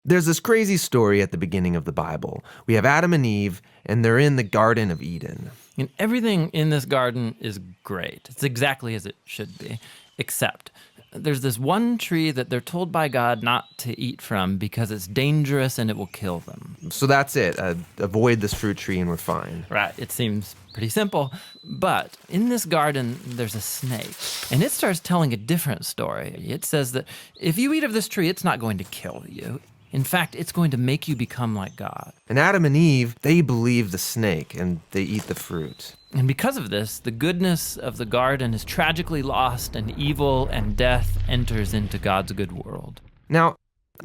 There's this crazy story at the beginning of the Bible. We have Adam and Eve, and they're in the Garden of Eden. And everything in this garden is great. It's exactly as it should be, except there's this one tree that they're told by God not to eat from because it's dangerous and it will kill them. So that's it. Avoid this fruit tree and we're fine. Right, it seems pretty simple. But in this garden, there's a snake, and it starts telling a different story. It says that if you eat of this tree, it's not going to kill you. In fact, it's going to make you become like God. And Adam and Eve, they believe the snake and they eat the fruit. And because of this, the goodness of the garden is tragically lost, and evil and death enters into God's good world. Now,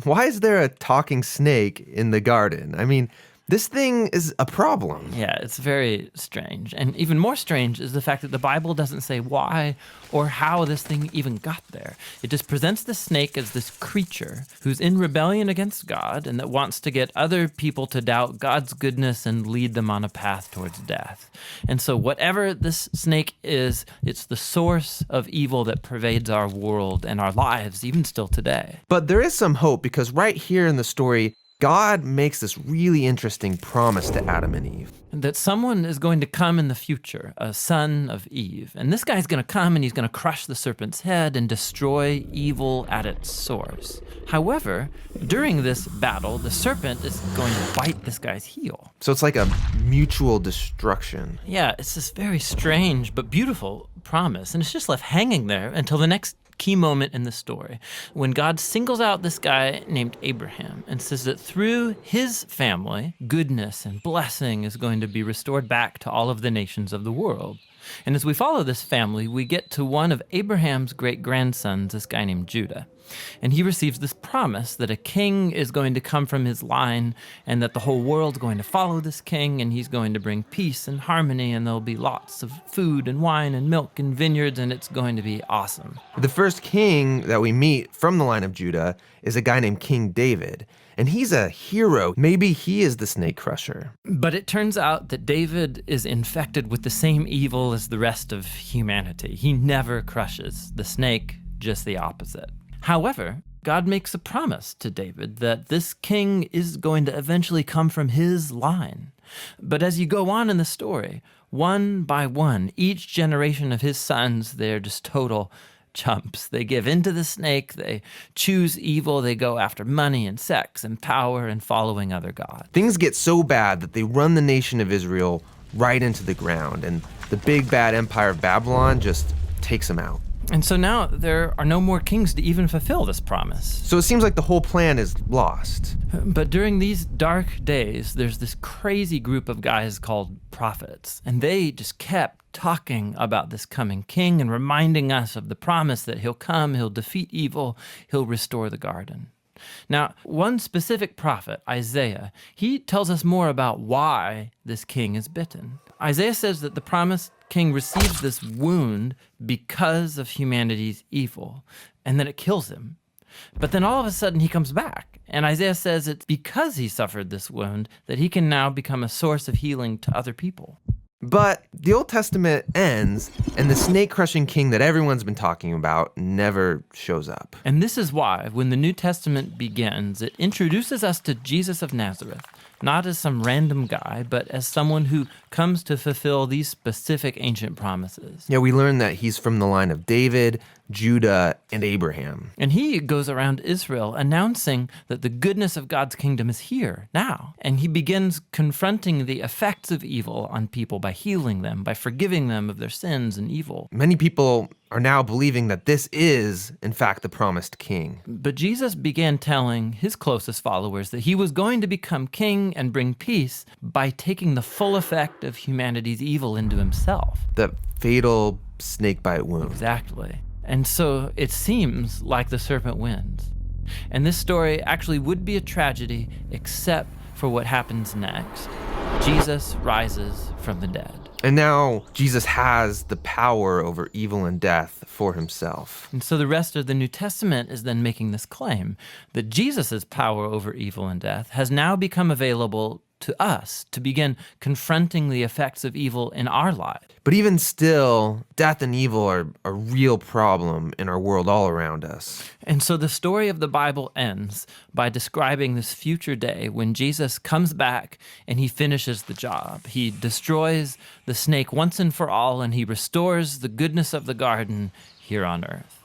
why is there a talking snake in the garden? I mean, this thing is a problem. Yeah, it's very strange. And even more strange is the fact that the Bible doesn't say why or how this thing even got there. It just presents the snake as this creature who's in rebellion against God and that wants to get other people to doubt God's goodness and lead them on a path towards death. And so whatever this snake is, it's the source of evil that pervades our world and our lives, even still today. But there is some hope, because right here in the story, God makes this really interesting promise to Adam and Eve. That someone is going to come in the future, a son of Eve. And this guy's going to come and he's going to crush the serpent's head and destroy evil at its source. However, during this battle, the serpent is going to bite this guy's heel. So it's like a mutual destruction. Yeah, it's this very strange but beautiful promise. And it's just left hanging there until the next key moment in the story, when God singles out this guy named Abraham and says that through his family, goodness and blessing is going to be restored back to all of the nations of the world. And as we follow this family, we get to one of Abraham's great-grandsons, this guy named Judah. And he receives this promise that a king is going to come from his line and that the whole world's going to follow this king, and he's going to bring peace and harmony, and there'll be lots of food and wine and milk and vineyards, and it's going to be awesome. The first king that we meet from the line of Judah is a guy named King David. And he's a hero. Maybe he is the snake crusher. But it turns out that David is infected with the same evil as the rest of humanity. He never crushes the snake, just the opposite. However, God makes a promise to David that this king is going to eventually come from his line. But as you go on in the story, one by one, each generation of his sons, they're just total chumps. They give into the snake, they choose evil, they go after money and sex and power and following other gods. Things get so bad that they run the nation of Israel right into the ground, and the big bad empire of Babylon just takes them out. And so now there are no more kings to even fulfill this promise. So it seems like the whole plan is lost. But during these dark days, there's this crazy group of guys called prophets, and they just kept talking about this coming king and reminding us of the promise that he'll come, he'll defeat evil, he'll restore the garden. Now, one specific prophet, Isaiah, he tells us more about why this king is bitten. Isaiah says that the promised king receives this wound because of humanity's evil, and that it kills him. But then all of a sudden he comes back, and Isaiah says it's because he suffered this wound that he can now become a source of healing to other people. But the Old Testament ends, and the snake-crushing king that everyone's been talking about never shows up. And this is why, when the New Testament begins, it introduces us to Jesus of Nazareth, not as some random guy, but as someone who comes to fulfill these specific ancient promises. Yeah, we learn that he's from the line of David, Judah, and Abraham. And he goes around Israel announcing that the goodness of God's kingdom is here, now. And he begins confronting the effects of evil on people by healing them, by forgiving them of their sins and evil. Many people are now believing that this is, in fact, the promised king. But Jesus began telling his closest followers that he was going to become king and bring peace by taking the full effect of humanity's evil into himself. The fatal snakebite wound. Exactly. And so it seems like the serpent wins. And this story actually would be a tragedy except for what happens next. Jesus rises from the dead. And now Jesus has the power over evil and death for himself. And so the rest of the New Testament is then making this claim that Jesus' power over evil and death has now become available to us to begin confronting the effects of evil in our lives. But even still, death and evil are a real problem in our world all around us. And so the story of the Bible ends by describing this future day when Jesus comes back and he finishes the job. He destroys the snake once and for all, and he restores the goodness of the garden here on earth.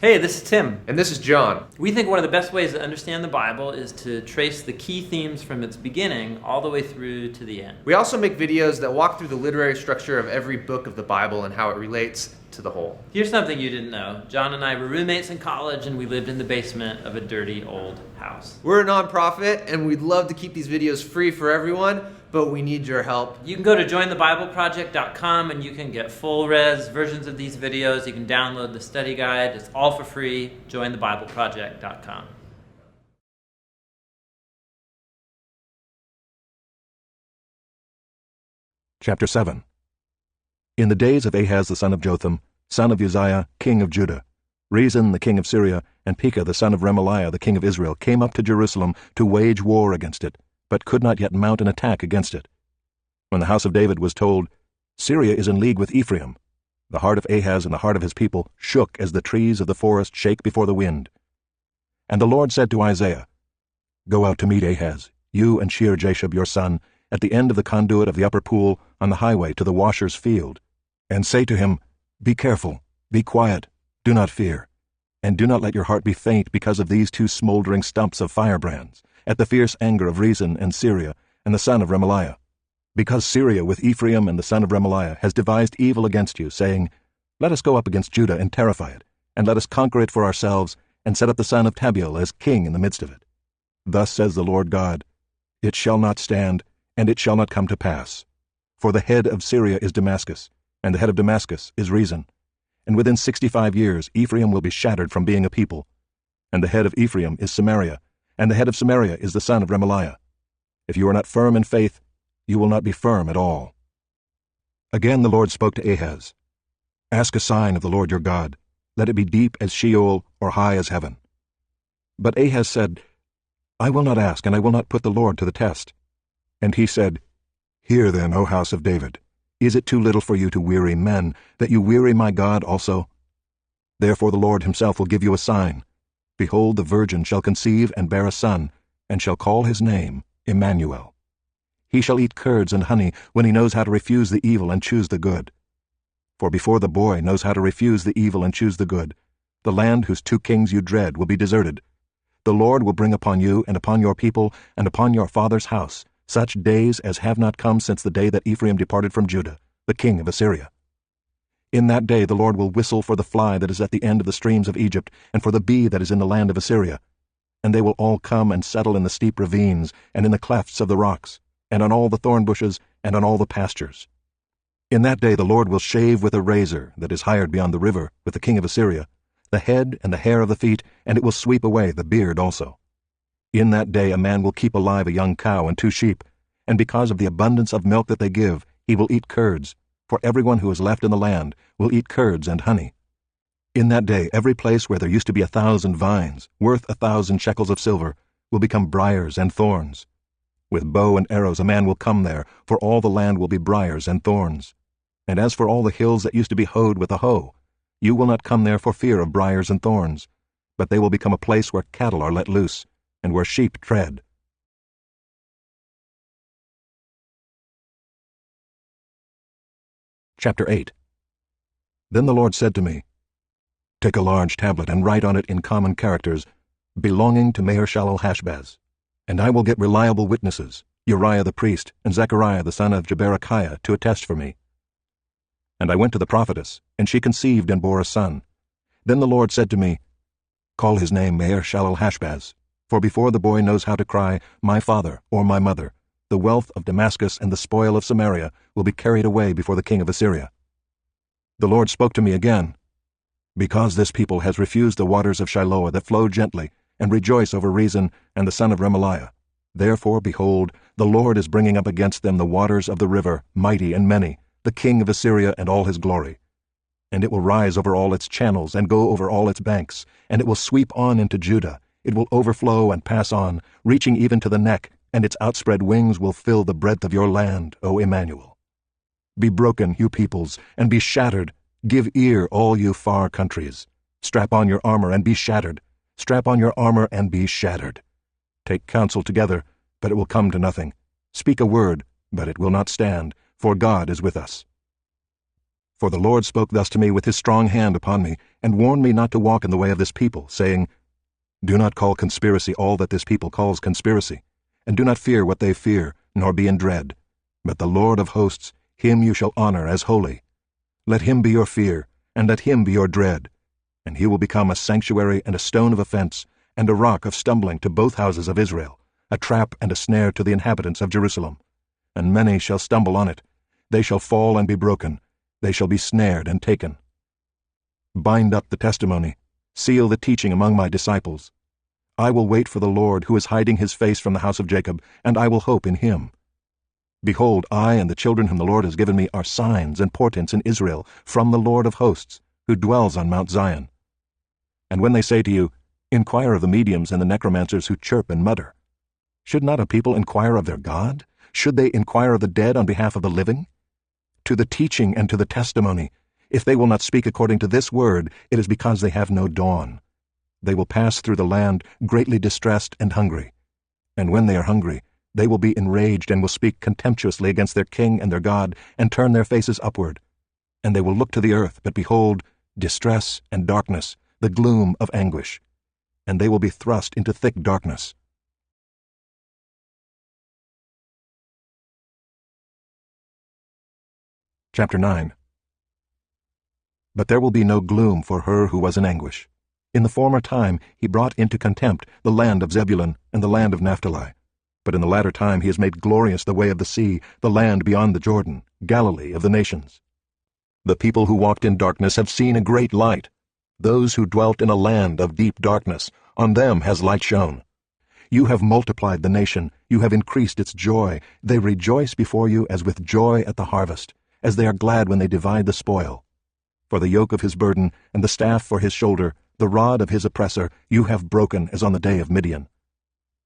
Hey, this is Tim. And this is John. We think one of the best ways to understand the Bible is to trace the key themes from its beginning all the way through to the end. We also make videos that walk through the literary structure of every book of the Bible and how it relates to the whole. Here's something you didn't know. John and I were roommates in college, and we lived in the basement of a dirty old house. We're a nonprofit, and we'd love to keep these videos free for everyone, but we need your help. You can go to jointhebibleproject.com and you can get full res versions of these videos. You can download the study guide. It's all for free. Jointhebibleproject.com. Chapter 7. In the days of Ahaz the son of Jotham, son of Uzziah, king of Judah, Rezin the king of Syria, and Pekah the son of Remaliah the king of Israel came up to Jerusalem to wage war against it, but could not yet mount an attack against it. When the house of David was told, Syria is in league with Ephraim, the heart of Ahaz and the heart of his people shook as the trees of the forest shake before the wind. And the Lord said to Isaiah, Go out to meet Ahaz, you and Shear-Jashub your son, at the end of the conduit of the upper pool on the highway to the washer's field, and say to him, Be careful, be quiet, do not fear, and do not let your heart be faint because of these two smoldering stumps of firebrands, at the fierce anger of Rezin and Syria and the son of Remaliah. Because Syria with Ephraim and the son of Remaliah has devised evil against you, saying, Let us go up against Judah and terrify it, and let us conquer it for ourselves, and set up the son of Tabiel as king in the midst of it. Thus says the Lord God, It shall not stand, and it shall not come to pass. For the head of Syria is Damascus, and the head of Damascus is Rezin. And within 65 years Ephraim will be shattered from being a people. And the head of Ephraim is Samaria, and the head of Samaria is the son of Remaliah. If you are not firm in faith, you will not be firm at all. Again the Lord spoke to Ahaz, Ask a sign of the Lord your God. Let it be deep as Sheol or high as heaven. But Ahaz said, I will not ask, and I will not put the Lord to the test. And he said, Hear then, O house of David, is it too little for you to weary men, that you weary my God also? Therefore the Lord himself will give you a sign. Behold, the virgin shall conceive and bear a son, and shall call his name Emmanuel. He shall eat curds and honey when he knows how to refuse the evil and choose the good. For before the boy knows how to refuse the evil and choose the good, the land whose two kings you dread will be deserted. The Lord will bring upon you and upon your people and upon your father's house such days as have not come since the day that Ephraim departed from Judah, the king of Assyria. In that day the Lord will whistle for the fly that is at the end of the streams of Egypt, and for the bee that is in the land of Assyria. And they will all come and settle in the steep ravines, and in the clefts of the rocks, and on all the thorn bushes, and on all the pastures. In that day the Lord will shave with a razor that is hired beyond the river with the king of Assyria, the head and the hair of the feet, and it will sweep away the beard also. In that day a man will keep alive a young cow and 2 sheep, and because of the abundance of milk that they give, he will eat curds, for everyone who is left in the land will eat curds and honey. In that day every place where there used to be 1,000 vines, worth 1,000 shekels of silver, will become briars and thorns. With bow and arrows a man will come there, for all the land will be briars and thorns. And as for all the hills that used to be hoed with a hoe, you will not come there for fear of briars and thorns, but they will become a place where cattle are let loose, and where sheep tread. Chapter 8. Then the Lord said to me, Take a large tablet and write on it in common characters, belonging to Maher-shalal-Hash-baz, and I will get reliable witnesses, Uriah the priest and Zechariah the son of Jeberechiah, to attest for me. And I went to the prophetess, and she conceived and bore a son. Then the Lord said to me, Call his name Maher-shalal-Hash-baz, for before the boy knows how to cry, My father, or my mother, the wealth of Damascus and the spoil of Samaria will be carried away before the king of Assyria. The Lord spoke to me again, Because this people has refused the waters of Shiloah that flow gently, and rejoice over Rezin and the son of Remaliah. Therefore, behold, the Lord is bringing up against them the waters of the river, mighty and many, the king of Assyria and all his glory. And it will rise over all its channels, and go over all its banks, and it will sweep on into Judah, It will overflow and pass on, reaching even to the neck, and its outspread wings will fill the breadth of your land, O Emmanuel. Be broken, you peoples, and be shattered. Give ear, all you far countries. Strap on your armor and be shattered. Strap on your armor and be shattered. Take counsel together, but it will come to nothing. Speak a word, but it will not stand, for God is with us. For the Lord spoke thus to me with his strong hand upon me, and warned me not to walk in the way of this people, saying, Do not call conspiracy all that this people calls conspiracy, and do not fear what they fear, nor be in dread. But the Lord of hosts, him you shall honor as holy. Let him be your fear, and let him be your dread. And he will become a sanctuary and a stone of offense, and a rock of stumbling to both houses of Israel, a trap and a snare to the inhabitants of Jerusalem. And many shall stumble on it. They shall fall and be broken. They shall be snared and taken. Bind up the testimony. Seal the teaching among my disciples. I will wait for the Lord, who is hiding his face from the house of Jacob, and I will hope in him. Behold, I and the children whom the Lord has given me are signs and portents in Israel from the Lord of hosts, who dwells on Mount Zion. And when they say to you, Inquire of the mediums and the necromancers who chirp and mutter, should not a people inquire of their God? Should they inquire of the dead on behalf of the living? To the teaching and to the testimony, if they will not speak according to this word, it is because they have no dawn. They will pass through the land greatly distressed and hungry. And when they are hungry, they will be enraged and will speak contemptuously against their king and their God, and turn their faces upward. And they will look to the earth, but behold, distress and darkness, the gloom of anguish. And they will be thrust into thick darkness. Chapter 9. But there will be no gloom for her who was in anguish. In the former time he brought into contempt the land of Zebulun and the land of Naphtali. But in the latter time he has made glorious the way of the sea, the land beyond the Jordan, Galilee of the nations. The people who walked in darkness have seen a great light. Those who dwelt in a land of deep darkness, on them has light shone. You have multiplied the nation, you have increased its joy. They rejoice before you as with joy at the harvest, as they are glad when they divide the spoil. For the yoke of his burden, and the staff for his shoulder, the rod of his oppressor, you have broken as on the day of Midian.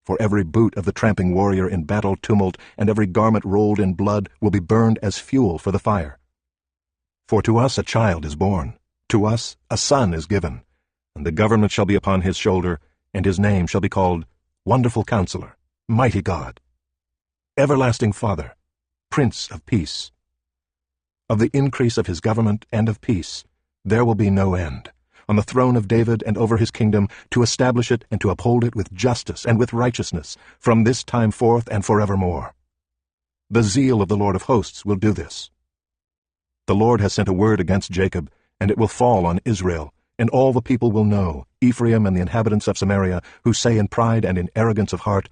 For every boot of the tramping warrior in battle tumult, and every garment rolled in blood, will be burned as fuel for the fire. For to us a child is born, to us a son is given, and the government shall be upon his shoulder, and his name shall be called Wonderful Counselor, Mighty God, Everlasting Father, Prince of Peace. Of the increase of his government and of peace there will be no end, on the throne of David and over his kingdom, to establish it and to uphold it with justice and with righteousness, from this time forth and forevermore. The zeal of the Lord of hosts will do this. The Lord has sent a word against Jacob, and it will fall on Israel, and all the people will know, Ephraim and the inhabitants of Samaria, who say in pride and in arrogance of heart,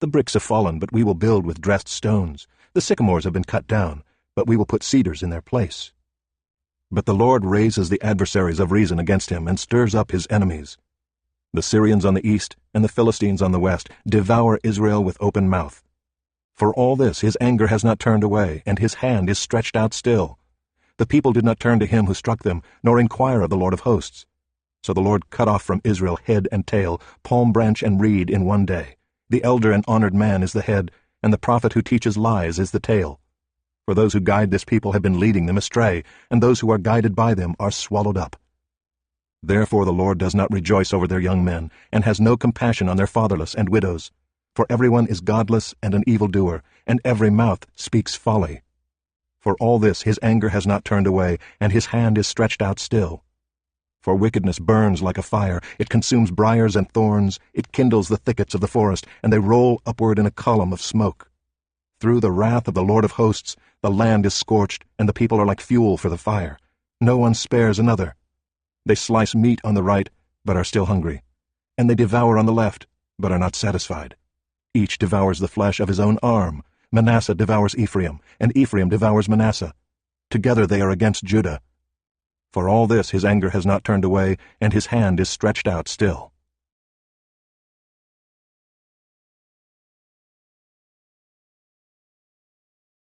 The bricks have fallen, but we will build with dressed stones. The sycamores have been cut down, but we will put cedars in their place. But the Lord raises the adversaries of reason against him, and stirs up his enemies. The Syrians on the east, and the Philistines on the west, devour Israel with open mouth. For all this his anger has not turned away, and his hand is stretched out still. The people did not turn to him who struck them, nor inquire of the Lord of hosts. So the Lord cut off from Israel head and tail, palm branch and reed in one day. The elder and honored man is the head, and the prophet who teaches lies is the tail. For those who guide this people have been leading them astray, and those who are guided by them are swallowed up. Therefore the Lord does not rejoice over their young men, and has no compassion on their fatherless and widows. For everyone is godless and an evildoer, and every mouth speaks folly. For all this his anger has not turned away, and his hand is stretched out still. For wickedness burns like a fire, it consumes briars and thorns, it kindles the thickets of the forest, and they roll upward in a column of smoke. Through the wrath of the Lord of hosts, the land is scorched, and the people are like fuel for the fire. No one spares another. They slice meat on the right, but are still hungry. And they devour on the left, but are not satisfied. Each devours the flesh of his own arm. Manasseh devours Ephraim, and Ephraim devours Manasseh. Together they are against Judah. For all this his anger has not turned away, and his hand is stretched out still.